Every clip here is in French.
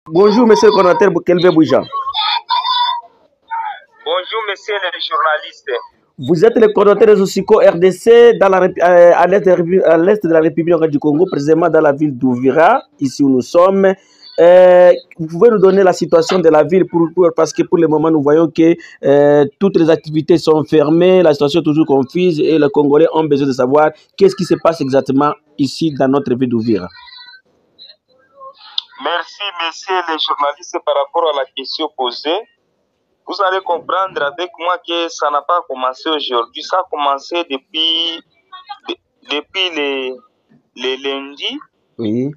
Bonjour, monsieur le coordinateur Kelvin Bouja. Bonjour, monsieur le journaliste. Vous êtes le coordinateur de Sosico RDC dans à l'est de la République du Congo, précisément dans la ville d'Ouvira, ici où nous sommes. Vous pouvez nous donner la situation de la ville parce que pour le moment, nous voyons que toutes les activités sont fermées, la situation est toujours confuse et les Congolais ont besoin de savoir qu'est-ce qui se passe exactement ici dans notre ville d'Ouvira. Merci, monsieur le journaliste, par rapport à la question posée. Vous allez comprendre avec moi que ça n'a pas commencé aujourd'hui, ça a commencé depuis les lundis. Oui.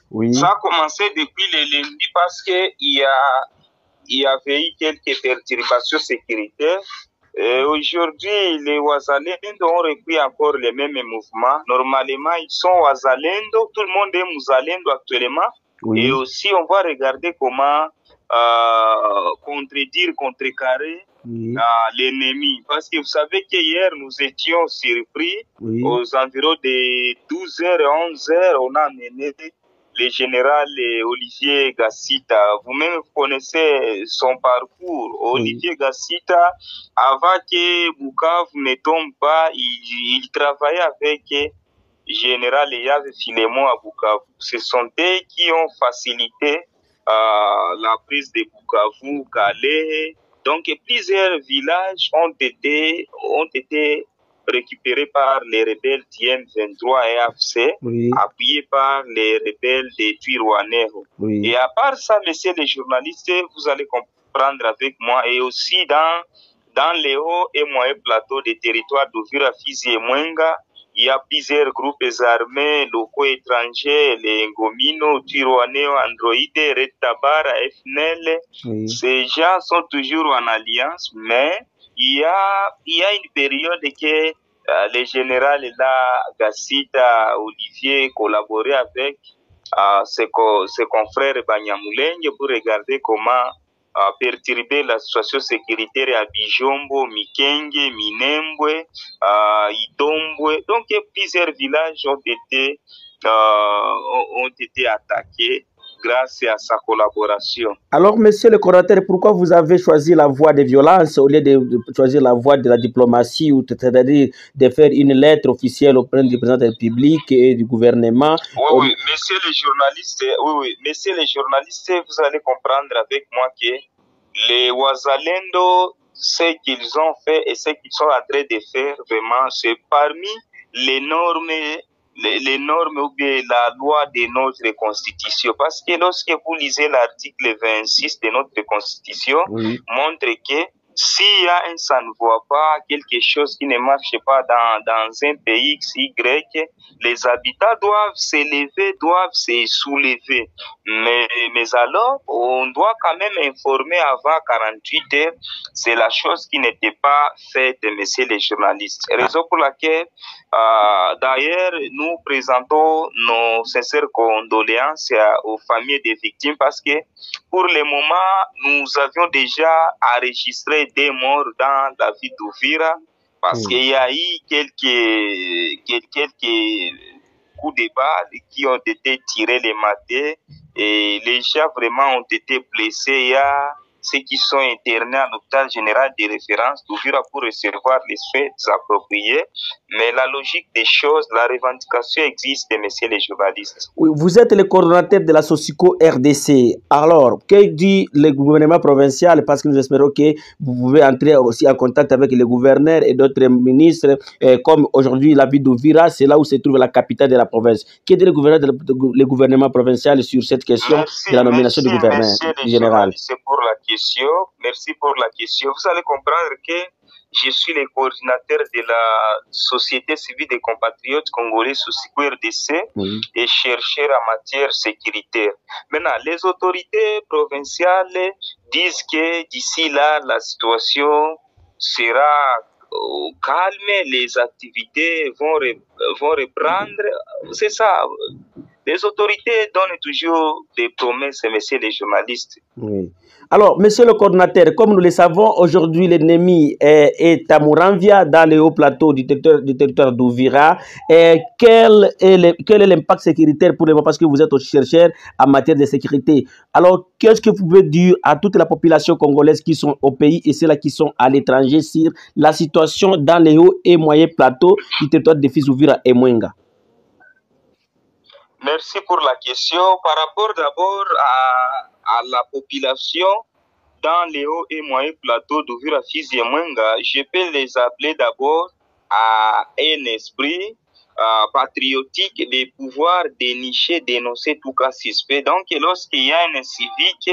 Oui. Ça a commencé depuis les lundis parce qu'il y avait eu quelques perturbations sécuritaires. Aujourd'hui, les Ouazalendo ont repris encore les mêmes mouvements. Normalement, ils sont Ouazalendo, tout le monde est Mouzalendo actuellement. Oui. Et aussi, on va regarder comment contrecarrer l'ennemi. Parce que vous savez qu'hier, nous étions surpris. Oui. Aux environs de 12h et 11h, on a mené le général Olivier Gassita. Vous-même vous connaissez son parcours. Oui. Olivier Gassita, avant que Bukavu ne tombe pas, il travaillait avec général Eyave Filemon à Bukavu. Ce sont eux qui ont facilité la prise de Bukavu, Calais. Donc plusieurs villages ont été récupérés par les rebelles d'IM23 et AFC, oui. Appuyés par les rebelles de Twirwaneho. Oui. Et à part ça, messieurs les journalistes, vous allez comprendre avec moi, et aussi dans les hauts et moyens plateaux des territoires d'Ouvira, Fizi et Mwenga, il y a plusieurs groupes armés locaux étrangers, les Ngomino, Twirwaneho, Android, Red Tabara, FNL. Oui. Ces gens sont toujours en alliance, mais il y a une période que le général là, Gassita, Olivier, collaboraient avec ses confrères Banyamulenge pour regarder comment perturber la situation sécuritaire à Bijombo, Mikenge, Minembwe, Itombwe. Donc plusieurs villages ont été attaqués grâce à sa collaboration. Alors, monsieur le coordinateur, pourquoi vous avez choisi la voie de violence au lieu de choisir la voie de la diplomatie, ou c'est-à-dire de faire une lettre officielle auprès du président de la République et du gouvernement? Oui, monsieur le journaliste, monsieur le journaliste, vous allez comprendre avec moi que les Ouazalendo, ce qu'ils ont fait et ce qu'ils sont en train de faire, vraiment, c'est parmi les normes ou bien la loi de notre constitution. Parce que lorsque vous lisez l'article 26 de notre constitution, oui. Montre que s'il y a ça ne voit pas quelque chose qui ne marche pas dans un pays XY, les habitants doivent s'élever, doivent se soulever. Mais alors, on doit quand même informer avant 48 heures. C'est la chose qui n'était pas faite, messieurs les journalistes. Raison pour laquelle, d'ailleurs, nous présentons nos sincères condoléances aux familles des victimes parce que pour le moment, nous avions déjà enregistré des morts dans la ville d'Ouvira parce qu'il y a eu quelques coups de balles qui ont été tirés les matins et les gens vraiment ont été blessés. Il y a ceux qui sont internés à l'hôpital général de référence d'Ouvira pour recevoir les soins appropriés. Mais la logique des choses, la revendication existe, messieurs les journalistes. Oui, vous êtes le coordonnateur de la Sosico RDC. Alors, que dit le gouvernement provincial? Parce que nous espérons que vous pouvez entrer aussi en contact avec les gouverneurs et d'autres ministres. Comme aujourd'hui, la ville d'Ouvira, c'est là où se trouve la capitale de la province. Que dit le gouvernement provincial sur cette question de la nomination du gouverneur général? Merci pour la question. Merci pour la question. Vous allez comprendre que je suis le coordinateur de la Société civile des compatriotes congolais Sosico RDC et chercheur en matière sécuritaire. Maintenant, les autorités provinciales disent que d'ici là, la situation sera calme, les activités vont reprendre. C'est ça. Les autorités donnent toujours des promesses, messieurs les journalistes. Oui. Alors, monsieur le coordinateur, comme nous le savons, aujourd'hui, l'ennemi est à Mouranvia, dans les hauts plateaux du territoire d'Ouvira. Quel est l'impact sécuritaire pour les gens, parce que vous êtes aussi chercheur en matière de sécurité. Alors, qu'est-ce que vous pouvez dire à toute la population congolaise qui sont au pays et ceux-là qui sont à l'étranger sur la situation dans les hauts et moyens plateaux du territoire de Fizi, Ouvira et Mwenga? Merci pour la question. Par rapport d'abord à la population dans les hauts et moyens plateaux d'Ouvira, Fizi et Mwenga, je peux les appeler d'abord à un esprit patriotique de pouvoir dénicher, dénoncer tout cas suspect. Donc, lorsqu'il y a un civique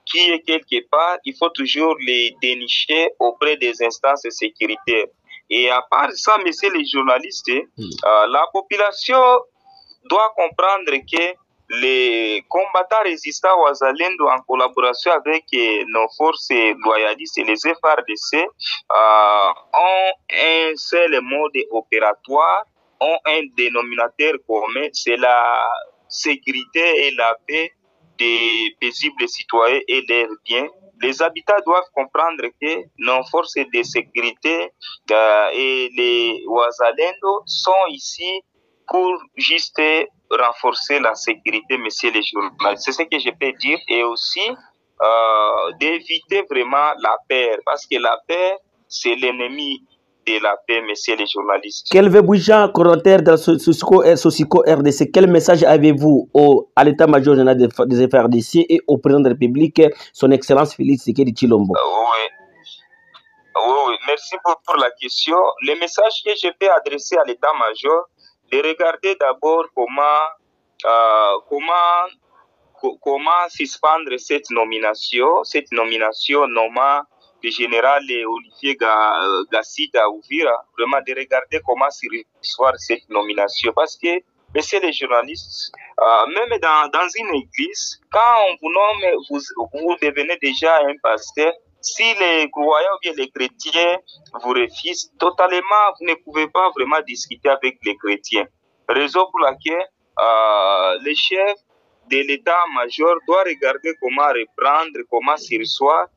qui est quelque part, il faut toujours les dénicher auprès des instances sécuritaires. Et à part ça, messieurs les journalistes, la population doit comprendre que les combattants résistants Wazalendo en collaboration avec nos forces loyalistes et les FARDC ont un seul mode opératoire, ont un dénominateur commun, c'est la sécurité et la paix des paisibles citoyens et leurs biens. Les habitants doivent comprendre que nos forces de sécurité et les Wazalendo sont ici pour juste renforcer la sécurité, messieurs les journalistes. C'est ce que je peux dire. Et aussi d'éviter vraiment la peur, parce que la peur, c'est l'ennemi de la paix, messieurs les journalistes. Quel Boujan, coordonnateur de la Sosico RDC, quel message avez-vous à l'état-major général des FARDC et au président de la République, son Excellence Félix Tshisekedi Tshilombo? Oui, merci pour la question. Le message que je peux adresser à l'état-major, de regarder d'abord comment suspendre cette nomination nommant le général Olivier Gassida Ouvira, vraiment de regarder comment sursoir cette nomination. Parce que, messieurs les journalistes, même dans une église, quand on vous nomme, vous devenez déjà un pasteur. Si les croyants ou bien les chrétiens vous refusent totalement, vous ne pouvez pas vraiment discuter avec les chrétiens. Raison pour laquelle le chef de l'état-major doit regarder comment reprendre, comment sursoir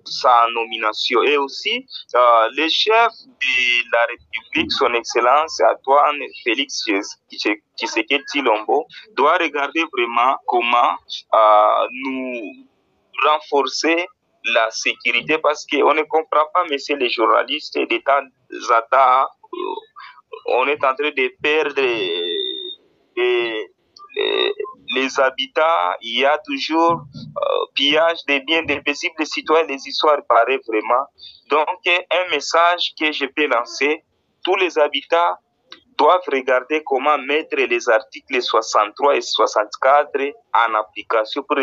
sa nomination. Et aussi, le chef de la République, son Excellence Antoine Félix Tshisekedi Tshilombo, doit regarder vraiment comment nous renforcer la sécurité, parce qu'on ne comprend pas, messieurs les journalistes, de temps à temps, on est en train de perdre les habitats, il y a toujours pillage des biens des paisibles citoyens, les histoires paraissent vraiment. Donc, un message que je peux lancer, tous les habitants doivent regarder comment mettre les articles 63 et 64 en application pour